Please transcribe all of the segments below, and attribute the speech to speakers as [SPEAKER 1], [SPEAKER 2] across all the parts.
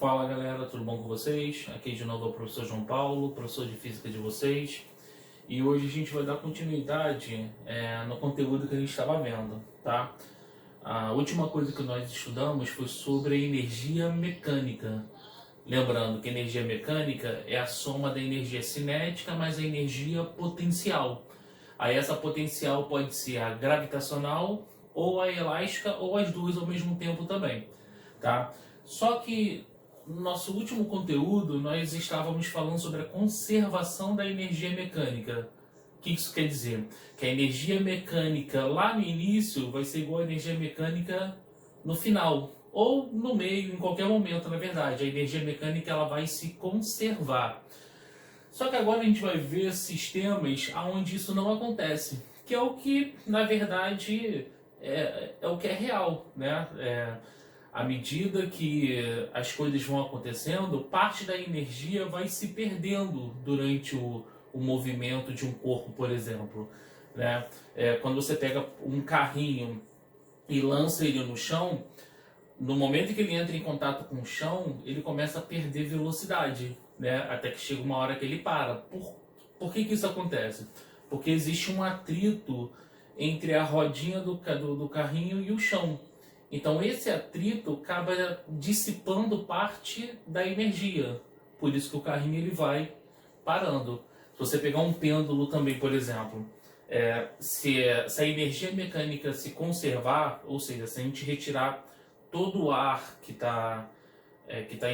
[SPEAKER 1] Fala galera, tudo bom com vocês? Aqui de novo é o professor João Paulo, professor de Física de vocês. E hoje a gente vai dar continuidade no conteúdo que a gente estava vendo, tá? A última coisa que nós estudamos foi sobre a energia mecânica. Lembrando que a energia mecânica é a soma da energia cinética mais a energia potencial. Aí essa potencial pode ser a gravitacional, ou a elástica, ou as duas ao mesmo tempo também, tá? Só que no nosso último conteúdo nós estávamos falando sobre a conservação da energia mecânica. O que isso quer dizer? Que a energia mecânica lá no início vai ser igual à energia mecânica no final, ou no meio, em qualquer momento, na verdade. A energia mecânica ela vai se conservar. Só que agora a gente vai ver sistemas onde isso não acontece, que é o que, na verdade, é o que é real, né? À medida que as coisas vão acontecendo, parte da energia vai se perdendo durante o movimento de um corpo, por exemplo, né? Quando você pega um carrinho e lança ele no chão, no momento que ele entra em contato com o chão, ele começa a perder velocidade, né? Até que chega uma hora que ele para. Por que isso acontece? Porque existe um atrito entre a rodinha do carrinho e o chão. Então esse atrito acaba dissipando parte da energia. Por isso que o carrinho ele vai parando. Se você pegar um pêndulo também, por exemplo, se a energia mecânica se conservar, ou seja, se a gente retirar todo o ar que tá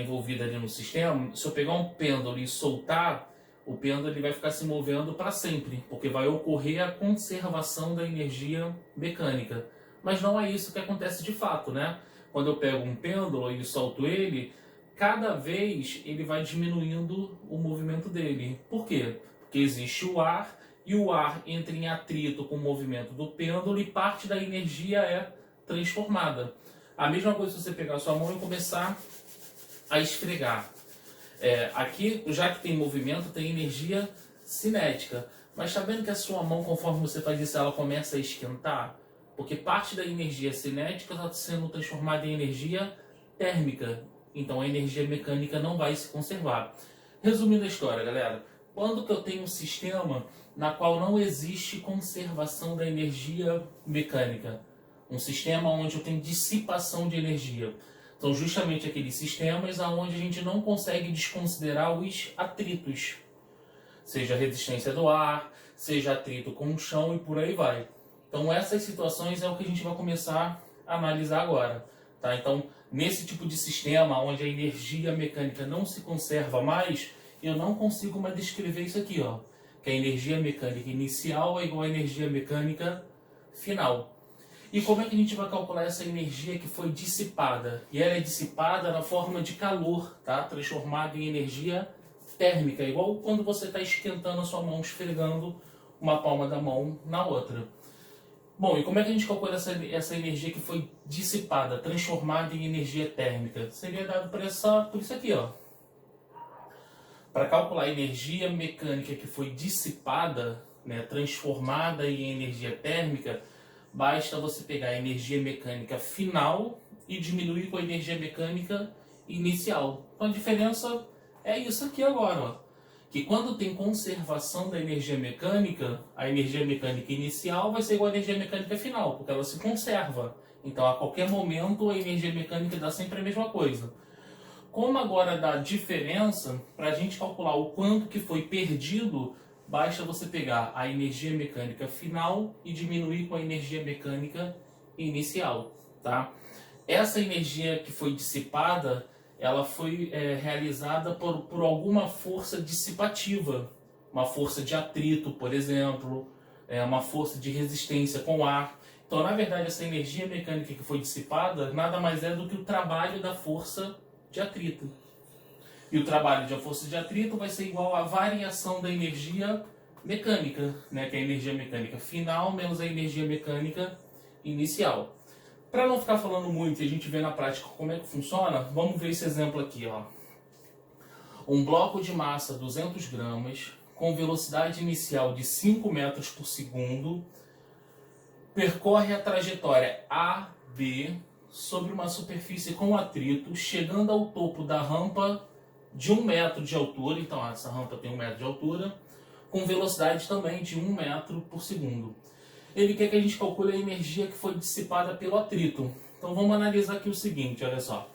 [SPEAKER 1] envolvido ali no sistema, se eu pegar um pêndulo e soltar, o pêndulo ele vai ficar se movendo para sempre, porque vai ocorrer a conservação da energia mecânica. Mas não é isso que acontece de fato, né? Quando eu pego um pêndulo e solto ele, cada vez ele vai diminuindo o movimento dele. Por quê? Porque existe o ar, e o ar entra em atrito com o movimento do pêndulo e parte da energia é transformada. A mesma coisa se você pegar a sua mão e começar a esfregar. Aqui, já que tem movimento, tem energia cinética. Mas sabendo que a sua mão, conforme você faz isso, ela começa a esquentar? Porque parte da energia cinética está sendo transformada em energia térmica. Então a energia mecânica não vai se conservar. Resumindo a história, galera. Quando que eu tenho um sistema na qual não existe conservação da energia mecânica? Um sistema onde eu tenho dissipação de energia. São justamente aqueles sistemas onde a gente não consegue desconsiderar os atritos. Seja a resistência do ar, seja atrito com o chão e por aí vai. Então essas situações é o que a gente vai começar a analisar agora. Tá? Então, nesse tipo de sistema onde a energia mecânica não se conserva mais, eu não consigo mais descrever isso aqui, ó, que a energia mecânica inicial é igual à energia mecânica final. E como é que a gente vai calcular essa energia que foi dissipada? E ela é dissipada na forma de calor, tá? Transformada em energia térmica, igual quando você está esquentando a sua mão, esfregando uma palma da mão na outra. Bom, e como é que a gente calcula essa energia que foi dissipada, transformada em energia térmica? Seria dado por isso aqui, ó. Para calcular a energia mecânica que foi dissipada, né, transformada em energia térmica, basta você pegar a energia mecânica final e diminuir com a energia mecânica inicial. Então a diferença é isso aqui agora, ó. Que quando tem conservação da energia mecânica, a energia mecânica inicial vai ser igual à energia mecânica final, porque ela se conserva. Então, a qualquer momento, a energia mecânica dá sempre a mesma coisa. Como agora dá diferença, para a gente calcular o quanto que foi perdido, basta você pegar a energia mecânica final e diminuir com a energia mecânica inicial. Tá? Essa energia que foi dissipada, ela foi realizada por alguma força dissipativa, uma força de atrito, por exemplo, uma força de resistência com o ar. Então, na verdade, essa energia mecânica que foi dissipada nada mais é do que o trabalho da força de atrito. E o trabalho da força de atrito vai ser igual à variação da energia mecânica, né, que é a energia mecânica final menos a energia mecânica inicial. Para não ficar falando muito e a gente ver na prática como é que funciona, vamos ver esse exemplo aqui, ó. Um bloco de massa 200 gramas, com velocidade inicial de 5 metros por segundo, percorre a trajetória AB sobre uma superfície com atrito, chegando ao topo da rampa de 1 metro de altura. Então essa rampa tem 1 metro de altura, com velocidade também de 1 metro por segundo. Ele quer que a gente calcule a energia que foi dissipada pelo atrito. Então vamos analisar aqui o seguinte, olha só.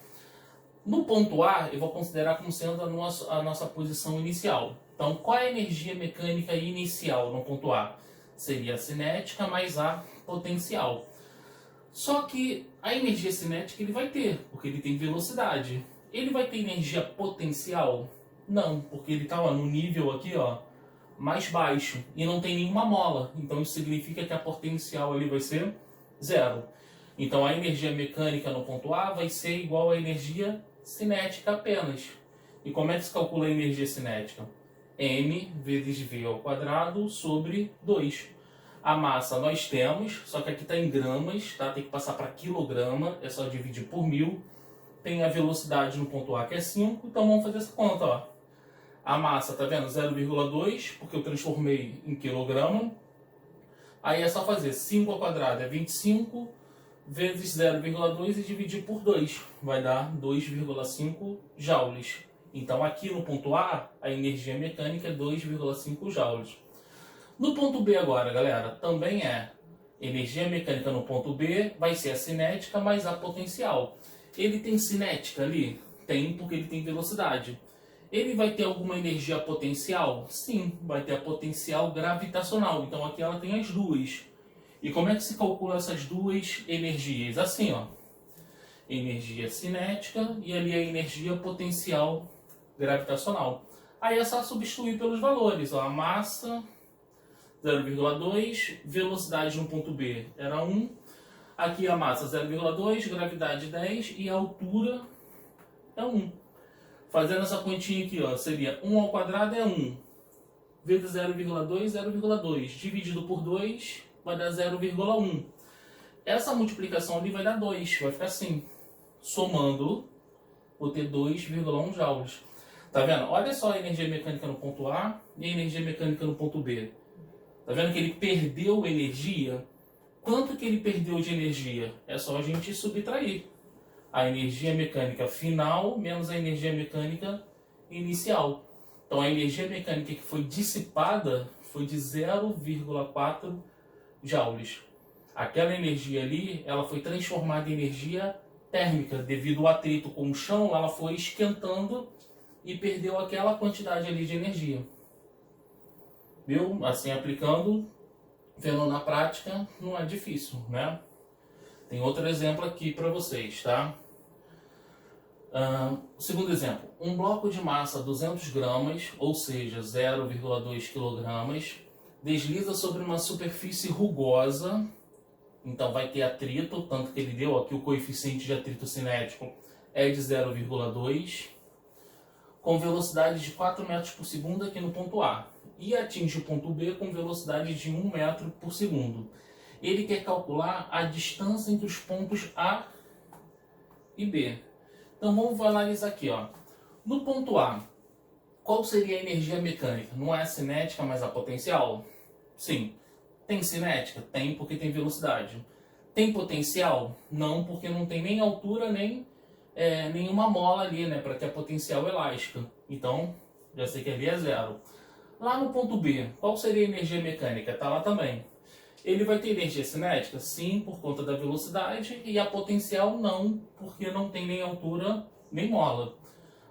[SPEAKER 1] No ponto A, eu vou considerar como sendo a nossa posição inicial. Então, qual é a energia mecânica inicial no ponto A? Seria a cinética mais a potencial. Só que a energia cinética ele vai ter, porque ele tem velocidade. Ele vai ter energia potencial? Não, porque ele está no nível aqui, ó, mais baixo e não tem nenhuma mola. Então isso significa que a potencial ali vai ser zero. Então a energia mecânica no ponto A vai ser igual à energia cinética apenas. E como é que se calcula a energia cinética? M vezes V ao quadrado sobre 2. A massa nós temos, só que aqui está em gramas, tá? Tem que passar para quilograma, é só dividir por 1000. Tem a velocidade no ponto A que é 5, então vamos fazer essa conta, ó. A massa, tá vendo? 0,2, porque eu transformei em quilograma. Aí é só fazer 5 ao quadrado é 25, vezes 0,2 e dividir por 2. Vai dar 2,5 joules. Então aqui no ponto A, a energia mecânica é 2,5 joules. No ponto B agora, galera, também é energia mecânica no ponto B, vai ser a cinética mais a potencial. Ele tem cinética ali? Tem, porque ele tem velocidade. Ele vai ter alguma energia potencial? Sim, vai ter a potencial gravitacional. Então aqui ela tem as duas. E como é que se calcula essas duas energias? Assim, ó. Energia cinética e ali a energia potencial gravitacional. Aí é só substituir pelos valores, ó. A massa 0,2, velocidade no ponto B era 1, aqui a massa 0,2, gravidade 10 e a altura é 1. Fazendo essa continha aqui, ó, seria 1 ao quadrado é 1, vezes 0,2, 0,2, dividido por 2 vai dar 0,1. Essa multiplicação ali vai dar 2, vai ficar assim. Somando, vou ter 2,1 joules. Tá vendo? Olha só a energia mecânica no ponto A e a energia mecânica no ponto B. Tá vendo que ele perdeu energia? Quanto que ele perdeu de energia? É só a gente subtrair a energia mecânica final menos a energia mecânica inicial. Então a energia mecânica que foi dissipada foi de 0,4 joules. Aquela energia ali, ela foi transformada em energia térmica. Devido ao atrito com o chão, ela foi esquentando e perdeu aquela quantidade ali de energia. Viu? Assim, aplicando, vendo na prática, não é difícil, né? Tem outro exemplo aqui para vocês, tá? Segundo exemplo, um bloco de massa 200 gramas, ou seja, 0,2 kg, desliza sobre uma superfície rugosa, então vai ter atrito, tanto que ele deu aqui o coeficiente de atrito cinético é de 0,2, com velocidade de 4 metros por segundo aqui no ponto A, e atinge o ponto B com velocidade de 1 metro por segundo. Ele quer calcular a distância entre os pontos A e B. Então vamos analisar aqui, ó. No ponto A, qual seria a energia mecânica? Não é a cinética, mas a potencial? Sim. Tem cinética? Tem, porque tem velocidade. Tem potencial? Não, porque não tem nem altura, nem nenhuma mola ali, né? Para ter a potencial elástica. Então, já sei que ali é zero. Lá no ponto B, qual seria a energia mecânica? Está lá também. Ele vai ter energia cinética? Sim, por conta da velocidade. E a potencial não, porque não tem nem altura, nem mola.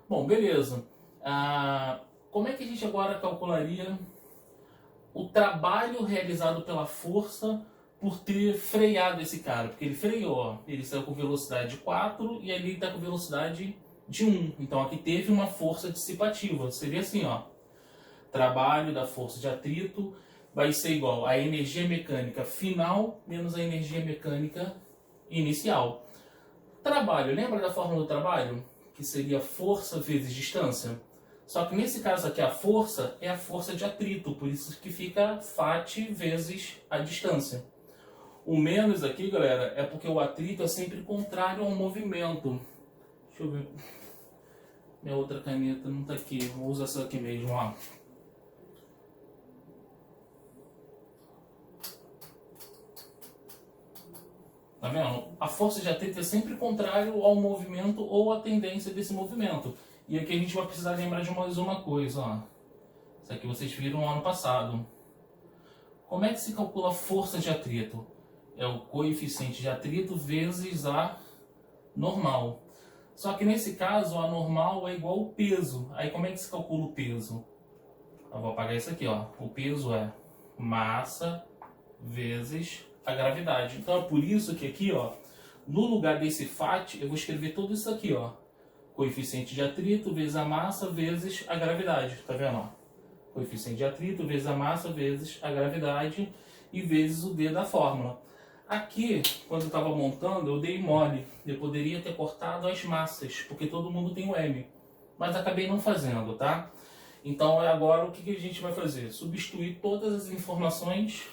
[SPEAKER 1] Bom, beleza. Como é que a gente agora calcularia o trabalho realizado pela força por ter freado esse cara? Porque ele freou, ó. Ele saiu com velocidade de 4 e ali está com velocidade de 1. Então aqui teve uma força dissipativa. Seria assim, ó. Trabalho da força de atrito vai ser igual à energia mecânica final menos a energia mecânica inicial. Trabalho, lembra da fórmula do trabalho? Que seria força vezes distância? Só que nesse caso aqui a força é a força de atrito, por isso que fica Φ vezes a distância. O menos aqui, galera, é porque o atrito é sempre contrário ao movimento. Deixa eu ver. Minha outra caneta não está aqui, vou usar essa aqui mesmo, ó. Tá vendo? A força de atrito é sempre contrário ao movimento ou à tendência desse movimento. E aqui a gente vai precisar lembrar de mais uma coisa, ó. Isso aqui vocês viram no ano passado. Como é que se calcula a força de atrito? É o coeficiente de atrito vezes a normal. Só que nesse caso, a normal é igual ao peso. Aí como é que se calcula o peso? Eu vou apagar isso aqui, ó. O peso é massa vezes a gravidade. Então é por isso que aqui, ó, no lugar desse FAT, eu vou escrever tudo isso aqui, ó. Coeficiente de atrito vezes a massa vezes a gravidade. Tá vendo, ó? Coeficiente de atrito vezes a massa vezes a gravidade e vezes o D da fórmula. Aqui, quando eu estava montando, eu dei mole. Eu poderia ter cortado as massas, porque todo mundo tem o M. Mas acabei não fazendo, tá? Então agora o que a gente vai fazer? Substituir todas as informações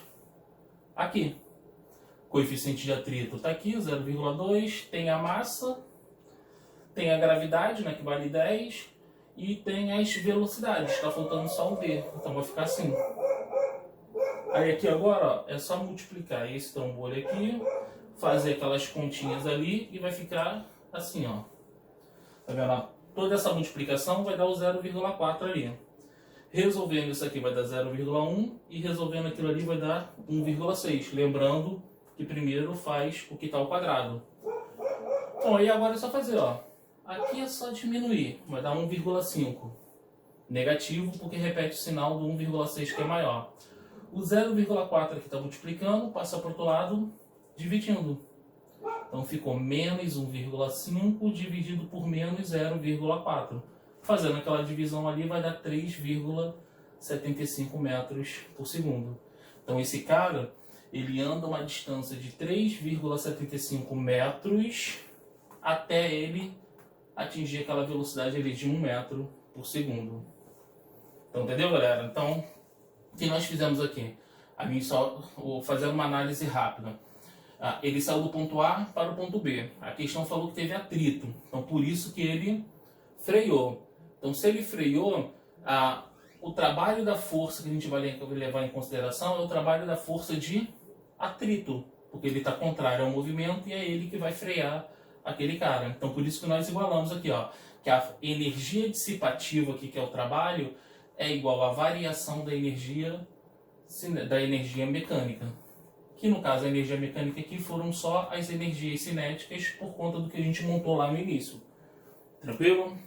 [SPEAKER 1] aqui. Coeficiente de atrito está aqui, 0,2. Tem a massa, tem a gravidade, né, que vale 10. E tem as velocidades, está faltando só o D. Então vai ficar assim. Aí aqui agora, ó, é só multiplicar esse trambolho aqui, fazer aquelas continhas ali e vai ficar assim, ó. Tá vendo? Toda essa multiplicação vai dar o 0,4 ali. Resolvendo isso aqui vai dar 0,1 e resolvendo aquilo ali vai dar 1,6. Lembrando que primeiro faz o que está ao quadrado. Bom, e agora é só fazer, ó. Aqui é só diminuir, vai dar 1,5. Negativo porque repete o sinal do 1,6 que é maior. O 0,4 aqui está multiplicando, passa para o outro lado, dividindo. Então ficou menos 1,5 dividido por menos 0,4. Fazendo aquela divisão ali vai dar 3,75 metros por segundo. Então esse cara, ele anda uma distância de 3,75 metros até ele atingir aquela velocidade ali de 1 metro por segundo. Então entendeu, galera? Então, o que nós fizemos aqui? A gente só vou fazer uma análise rápida. Ele saiu do ponto A para o ponto B. A questão falou que teve atrito. Então, por isso que ele freou. Então, se ele freou, o trabalho da força que a gente vai levar em consideração é o trabalho da força de atrito. Porque ele está contrário ao movimento e é ele que vai frear aquele cara. Então, por isso que nós igualamos aqui, ó. Que a energia dissipativa aqui, que é o trabalho, é igual à variação da energia mecânica. Que no caso a energia mecânica aqui foram só as energias cinéticas por conta do que a gente montou lá no início. Tranquilo?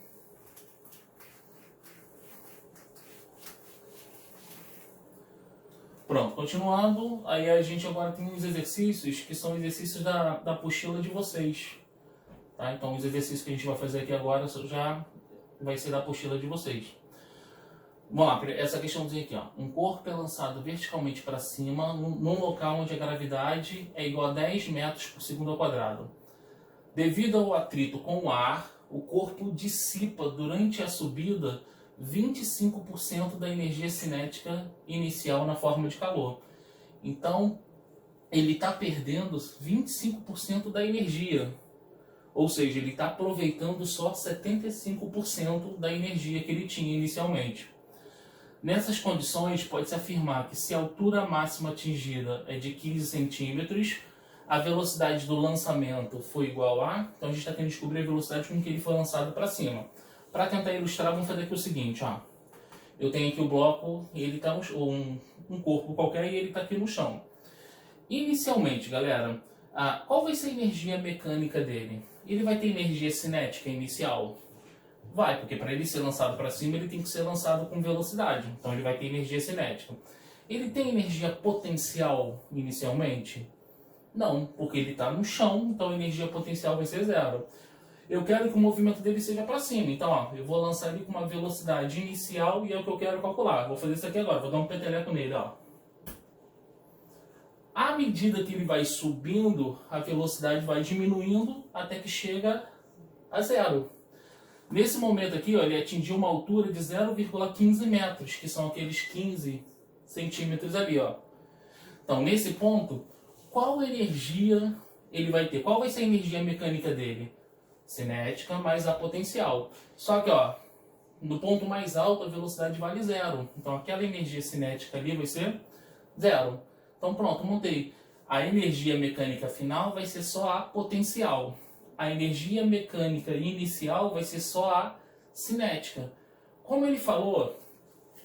[SPEAKER 1] Pronto, continuando, aí a gente agora tem uns exercícios que são exercícios da apostila de vocês. Tá? Então os exercícios que a gente vai fazer aqui agora já vai ser da apostila de vocês. Vamos lá, essa questãozinha aqui, ó. Um corpo é lançado verticalmente para cima num local onde a gravidade é igual a 10 metros por segundo ao quadrado. Devido ao atrito com o ar, o corpo dissipa durante a subida 25% da energia cinética inicial na forma de calor. Então, ele está perdendo 25% da energia. Ou seja, ele está aproveitando só 75% da energia que ele tinha inicialmente. Nessas condições, pode-se afirmar que se a altura máxima atingida é de 15 centímetros, a velocidade do lançamento foi igual a... Então a gente está tentando descobrir a velocidade com que ele foi lançado para cima. Para tentar ilustrar, vamos fazer aqui o seguinte, ó. Eu tenho aqui o bloco, e ele tá um corpo qualquer e ele está aqui no chão. Inicialmente, galera, qual vai ser a energia mecânica dele? Ele vai ter energia cinética inicial? Vai, porque para ele ser lançado para cima, ele tem que ser lançado com velocidade. Então ele vai ter energia cinética. Ele tem energia potencial inicialmente? Não, porque ele está no chão, então a energia potencial vai ser zero. Eu quero que o movimento dele seja para cima. Então, ó, eu vou lançar ele com uma velocidade inicial e é o que eu quero calcular. Vou fazer isso aqui agora, vou dar um peteleco nele, ó. À medida que ele vai subindo, a velocidade vai diminuindo até que chega a zero. Nesse momento aqui, ó, ele atingiu uma altura de 0,15 metros, que são aqueles 15 centímetros ali, ó. Então, nesse ponto, qual energia ele vai ter? Qual vai ser a energia mecânica dele? Cinética mais a potencial. Só que, ó, no ponto mais alto, a velocidade vale zero. Então, aquela energia cinética ali vai ser zero. Então, pronto, montei. A energia mecânica final vai ser só a potencial. A energia mecânica inicial vai ser só a cinética. Como ele falou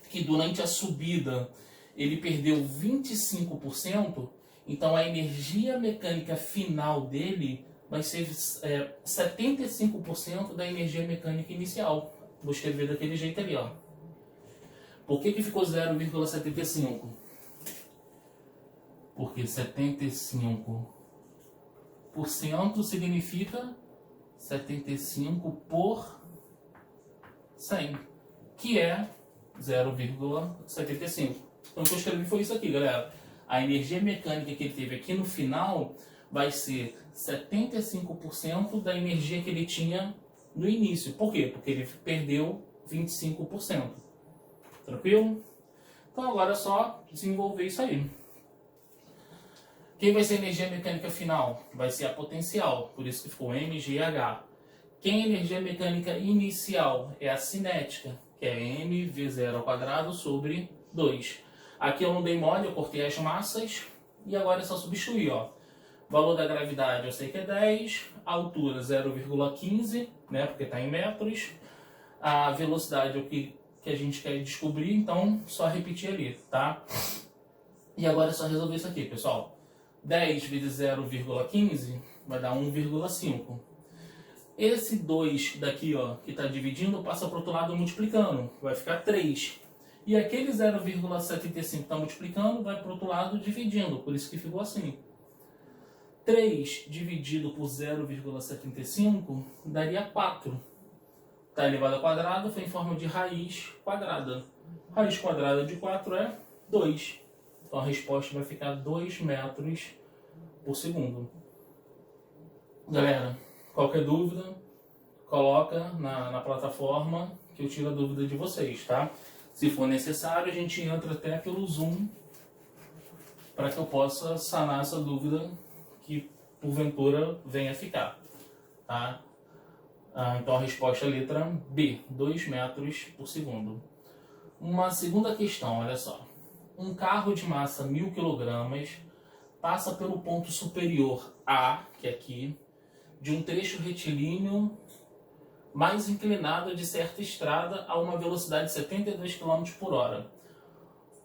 [SPEAKER 1] que durante a subida ele perdeu 25%, então a energia mecânica final dele vai ser 75% da energia mecânica inicial. Vou escrever daquele jeito ali, ó. Por que ficou 0,75? Porque 75% significa 75 por 100, que é 0,75. Então o que eu escrevi foi isso aqui, galera. A energia mecânica que ele teve aqui no final vai ser 75% da energia que ele tinha no início. Por quê? Porque ele perdeu 25%. Tranquilo? Então agora é só desenvolver isso aí. Quem vai ser a energia mecânica final? Vai ser a potencial, por isso que ficou mgh. Quem é a energia mecânica inicial? É a cinética, que é mv0² sobre 2. Aqui eu não dei mole, eu cortei as massas e agora é só substituir, ó. Valor da gravidade eu sei que é 10, a altura 0,15, né, porque está em metros. A velocidade é o que a gente quer descobrir, então só repetir ali, tá? E agora é só resolver isso aqui, pessoal. 10 vezes 0,15 vai dar 1,5. Esse 2 daqui, ó, que está dividindo, passa para o outro lado multiplicando, vai ficar 3. E aquele 0,75 que está multiplicando, vai para o outro lado dividindo, por isso que ficou assim. 3 dividido por 0,75 daria 4. Tá elevado ao quadrado, foi em forma de raiz quadrada. Raiz quadrada de 4 é 2. Então a resposta vai ficar 2 metros por segundo. Galera, qualquer dúvida, coloca na plataforma que eu tiro a dúvida de vocês, tá? Se for necessário, a gente entra até pelo Zoom para que eu possa sanar essa dúvida que porventura venha a ficar, tá? Então a resposta é a letra B, 2 metros por segundo. Uma segunda questão, olha só. Um carro de massa 1000 kg passa pelo ponto superior A, que é aqui, de um trecho retilíneo mais inclinado de certa estrada a uma velocidade de 72 km por hora.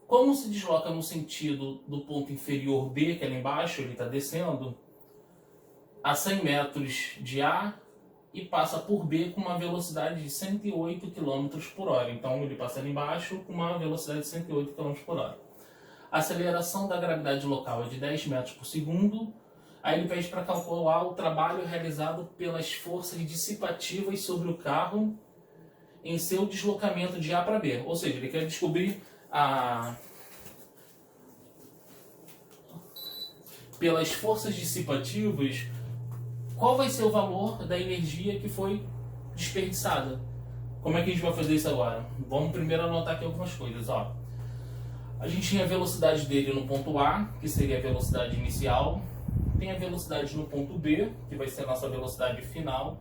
[SPEAKER 1] Como se desloca no sentido do ponto inferior B, que é lá embaixo, ele está descendo, a 100 metros de A e passa por B com uma velocidade de 108 km por hora. Então ele passa ali embaixo com uma velocidade de 108 km por hora. A aceleração da gravidade local é de 10 metros por segundo. Aí ele pede para calcular o trabalho realizado pelas forças dissipativas sobre o carro em seu deslocamento de A para B. Ou seja, ele quer descobrir pelas forças dissipativas qual vai ser o valor da energia que foi desperdiçada. Como é que a gente vai fazer isso agora? Vamos primeiro anotar aqui algumas coisas, ó. A gente tem a velocidade dele no ponto A, que seria a velocidade inicial. Tem a velocidade no ponto B, que vai ser a nossa velocidade final.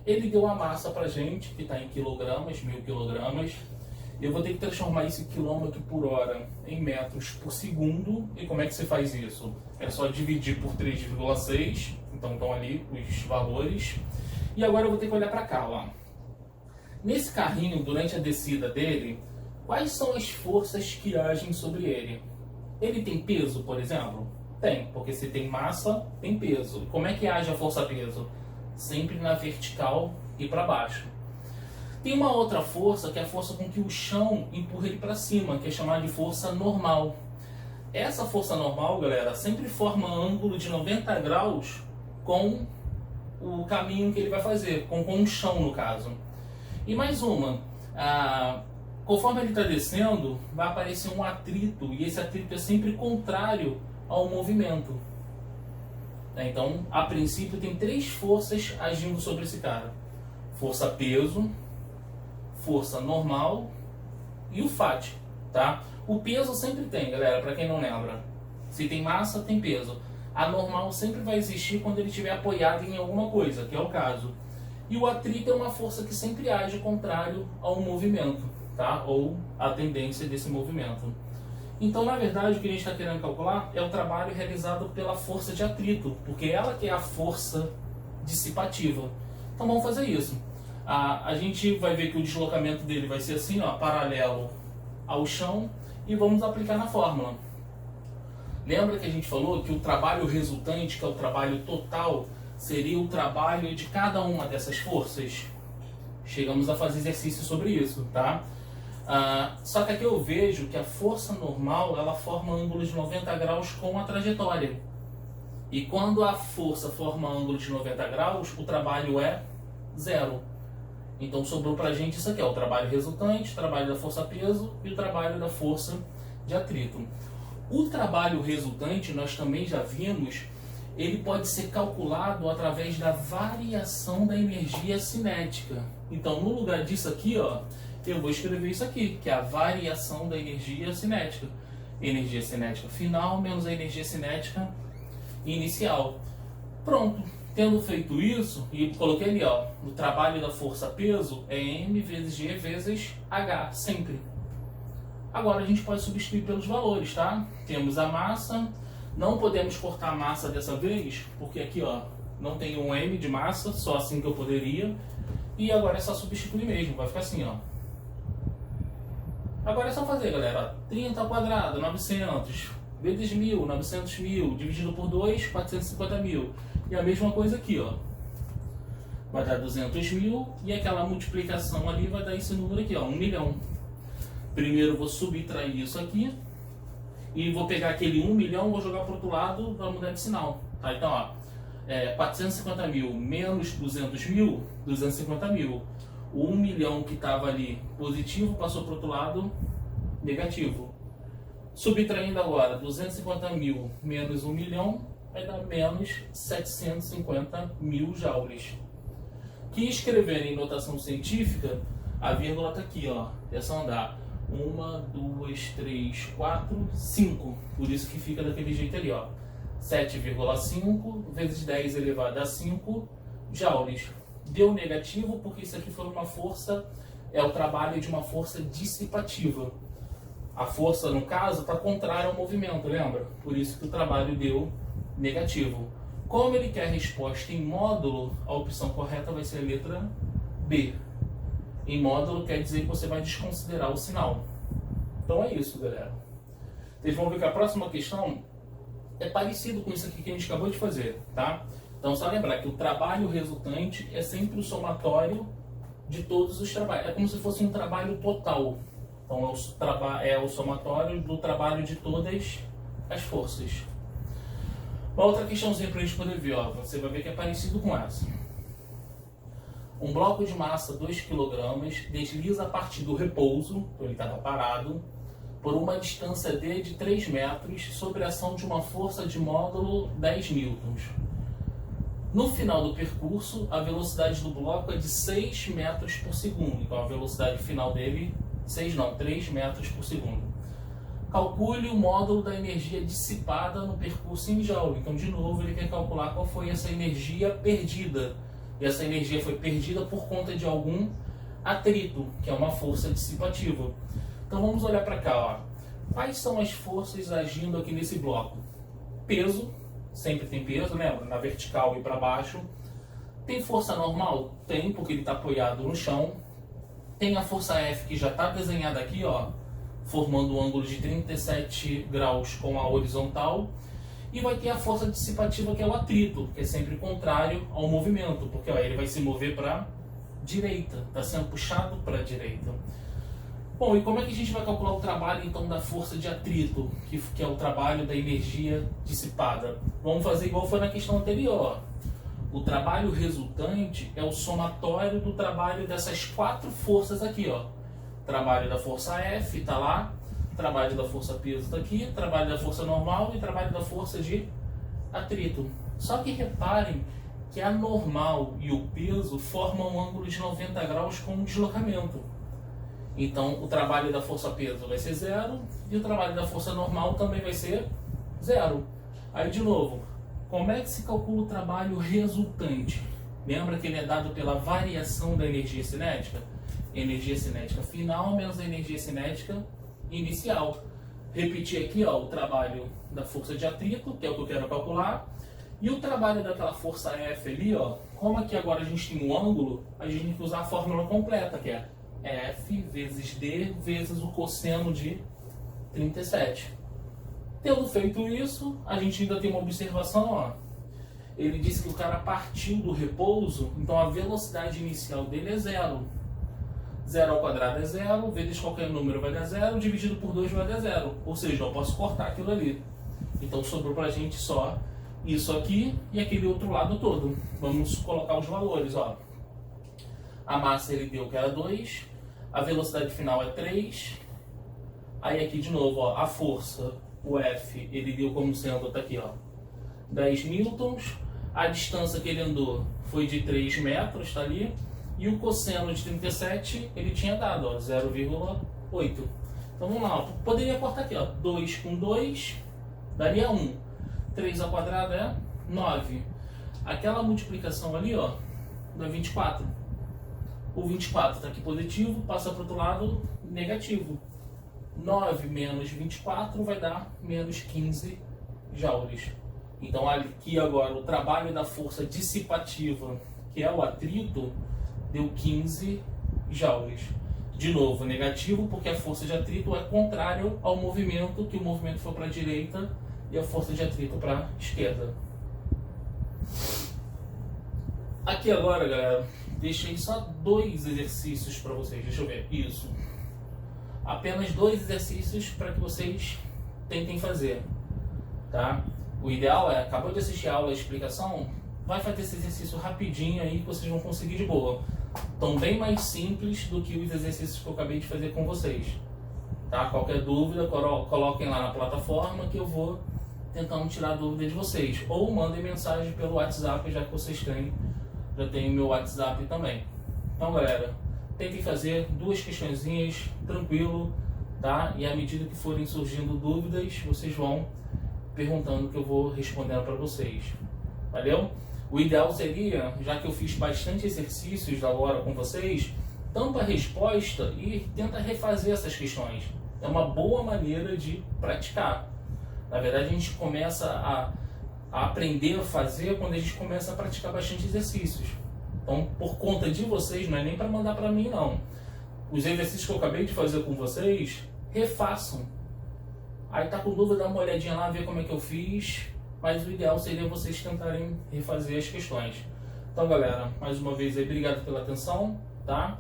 [SPEAKER 1] Ele deu a massa pra gente, que está em quilogramas, 1000 kg. Eu vou ter que transformar esse quilômetro por hora em metros por segundo. E como é que você faz isso? É só dividir por 3,6. Então estão ali os valores. E agora eu vou ter que olhar para cá, ó. Nesse carrinho, durante a descida dele, quais são as forças que agem sobre ele? Ele tem peso, por exemplo? Tem, porque se tem massa, tem peso. Como é que age a força-peso? Sempre na vertical e para baixo. Tem uma outra força, que é a força com que o chão empurra ele para cima, que é chamada de força normal. Essa força normal, galera, sempre forma ângulo de 90 graus com o caminho que ele vai fazer, com o chão no caso. E mais uma, conforme ele está descendo, vai aparecer um atrito, e esse atrito é sempre contrário ao movimento. Então, a princípio, tem 3 forças agindo sobre esse cara. Força peso, força normal e o fat, tá? O peso sempre tem, galera, para quem não lembra. Se tem massa, tem peso. A normal sempre vai existir quando ele estiver apoiado em alguma coisa, que é o caso. E o atrito é uma força que sempre age contrário ao movimento, tá? Ou a tendência desse movimento. Então, na verdade, o que a gente está querendo calcular é o trabalho realizado pela força de atrito, porque ela que é a força dissipativa. Então vamos fazer isso. A gente vai ver que o deslocamento dele vai ser assim, ó, paralelo ao chão, e vamos aplicar na fórmula. Lembra que a gente falou que o trabalho resultante, que é o trabalho total, seria o trabalho de cada uma dessas forças? Chegamos a fazer exercício sobre isso, tá? Só que aqui eu vejo que a força normal, ela forma ângulo de 90 graus com a trajetória. E quando a força forma ângulo de 90 graus, o trabalho é zero. Então sobrou pra gente isso aqui, ó, o trabalho resultante, o trabalho da força-peso e o trabalho da força de atrito. O trabalho resultante, nós também já vimos, ele pode ser calculado através da variação da energia cinética. Então, no lugar disso aqui, ó, eu vou escrever isso aqui, que é a variação da energia cinética. Energia cinética final menos a energia cinética inicial. Pronto. Tendo feito isso, e coloquei ali, ó, o trabalho da força-peso é M vezes G vezes H, sempre. Agora a gente pode substituir pelos valores, tá? Temos a massa, não podemos cortar a massa dessa vez, porque aqui, ó, não tem um M de massa, só assim que eu poderia. E agora é só substituir mesmo, vai ficar assim, ó. Agora é só fazer, galera, 30 ao quadrado, 900, vezes 1.000, 900.000, dividido por 2, 450.000. E a mesma coisa aqui, ó. Vai dar 200.000 e aquela multiplicação ali vai dar esse número aqui, ó, 1 milhão. Primeiro eu vou subtrair isso aqui e vou pegar aquele 1 milhão, vou jogar para o outro lado, vai mudar de sinal. Tá? Então, ó, 450.000 menos 200.000, 250.000. O 1 milhão que estava ali positivo passou para o outro lado negativo. Subtraindo agora 250.000 menos 1 milhão, vai dar menos 750.000 joules. Que escrever em notação científica, a vírgula está aqui, ó. Essa andar 1, 2, 3, 4, 5. Por isso que fica daquele jeito ali, ó. 7,5 vezes 10 elevado a 5 joules. Deu negativo porque isso aqui foi uma força, é o trabalho de uma força dissipativa. A força, no caso, está contrária ao movimento, lembra? Por isso que o trabalho deu negativo. Como ele quer resposta em módulo, a opção correta vai ser a letra B. Em módulo quer dizer que você vai desconsiderar o sinal. Então é isso, galera. Vocês vão ver que a próxima questão é parecido com isso aqui que a gente acabou de fazer, tá? Então só lembrar que o trabalho resultante é sempre o somatório de todos os trabalhos. É como se fosse um trabalho total. Então é o somatório do trabalho de todas as forças. Uma outra questãozinha para a gente poder ver, ó, você vai ver que é parecido com essa. Um bloco de massa 2 kg desliza a partir do repouso, então ele estava parado, por uma distância d de 3 metros sob a ação de uma força de módulo 10 newtons. No final do percurso, a velocidade do bloco é de 6 metros por segundo. Então a velocidade final dele, 3 metros por segundo. Calcule o módulo da energia dissipada no percurso em joule. Então, de novo, ele quer calcular qual foi essa energia perdida. E essa energia foi perdida por conta de algum atrito, que é uma força dissipativa. Então, vamos olhar para cá, ó. Quais são as forças agindo aqui nesse bloco? Peso, sempre tem peso, lembra? Na vertical e para baixo. Tem força normal? Tem, porque ele está apoiado no chão. Tem a força F, que já está desenhada aqui, ó, formando um ângulo de 37 graus com a horizontal. E vai ter a força dissipativa, que é o atrito, que é sempre contrário ao movimento, porque ó, ele vai se mover para a direita, está sendo puxado para a direita. Bom, e como é que a gente vai calcular o trabalho, então, da força de atrito, que é o trabalho da energia dissipada? Vamos fazer igual foi na questão anterior. O trabalho resultante é o somatório do trabalho dessas 4 forças aqui, ó. Trabalho da força F está lá, trabalho da força peso está aqui, trabalho da força normal e trabalho da força de atrito. Só que reparem que a normal e o peso formam um ângulo de 90 graus com o deslocamento. Então o trabalho da força peso vai ser 0 e o trabalho da força normal também vai ser 0. Aí de novo, como é que se calcula o trabalho resultante? Lembra que ele é dado pela variação da energia cinética? Energia cinética final menos a energia cinética inicial. repetir aqui, ó, o trabalho da força de atrito, que é o que eu quero calcular, e o trabalho daquela força F ali, ó, como aqui agora a gente tem um ângulo, a gente tem que usar a fórmula completa, que é F vezes D vezes o cosseno de 37. Tendo feito isso, a gente ainda tem uma observação, ó. Ele disse que o cara partiu do repouso, então a velocidade inicial dele é 0. 0 ao quadrado é 0, vezes qualquer número vai dar 0, dividido por 2 vai dar 0. Ou seja, eu posso cortar aquilo ali. Então sobrou pra gente só isso aqui e aquele outro lado todo. Vamos colocar os valores, ó. A massa ele deu que era 2, a velocidade final é 3. Aí aqui de novo, ó, a força, o F, ele deu como sendo, tá aqui, ó, 10 newtons. A distância que ele andou foi de 3 metros, tá ali. E o cosseno de 37, ele tinha dado, ó, 0,8. Então vamos lá, ó. Poderia cortar aqui, ó, 2 com 2 daria 1. 3 ao quadrado é 9. Aquela multiplicação ali, ó, dá 24. O 24 está aqui positivo, passa para o outro lado negativo. 9 menos 24 vai dar menos 15 joules. Então aqui agora o trabalho da força dissipativa, que é o atrito, deu 15 joules. De novo, negativo, porque a força de atrito é contrário ao movimento, que o movimento foi para a direita e a força de atrito para a esquerda. Aqui agora, galera, deixei só 2 exercícios para vocês. Deixa eu ver. Isso. Apenas 2 exercícios para que vocês tentem fazer, tá? O ideal é, acabou de assistir a aula, a explicação, vai fazer esse exercício rapidinho aí que vocês vão conseguir de boa. Estão bem mais simples do que os exercícios que eu acabei de fazer com vocês, tá? Qualquer dúvida, coloquem lá na plataforma que eu vou tentando tirar a dúvida de vocês. Ou mandem mensagem pelo WhatsApp, já que vocês têm, já tem o meu WhatsApp também. Então, galera, tentem fazer 2 questõezinhas, tranquilo, tá? E à medida que forem surgindo dúvidas, vocês vão perguntando que eu vou respondendo para vocês. Valeu? O ideal seria, já que eu fiz bastante exercícios da hora com vocês, tampa a resposta e tenta refazer essas questões. É uma boa maneira de praticar. Na verdade, a gente começa a aprender a fazer quando a gente começa a praticar bastante exercícios. Então, por conta de vocês, não é nem para mandar para mim, não. Os exercícios que eu acabei de fazer com vocês, refaçam. Aí tá com dúvida, dá uma olhadinha lá, ver como é que eu fiz. Mas o ideal seria vocês tentarem refazer as questões. Então, galera, mais uma vez aí, obrigado pela atenção, tá?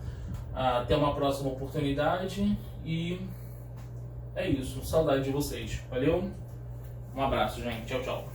[SPEAKER 1] Até uma próxima oportunidade e é isso. Saudade de vocês. Valeu? Um abraço, gente. Tchau, tchau.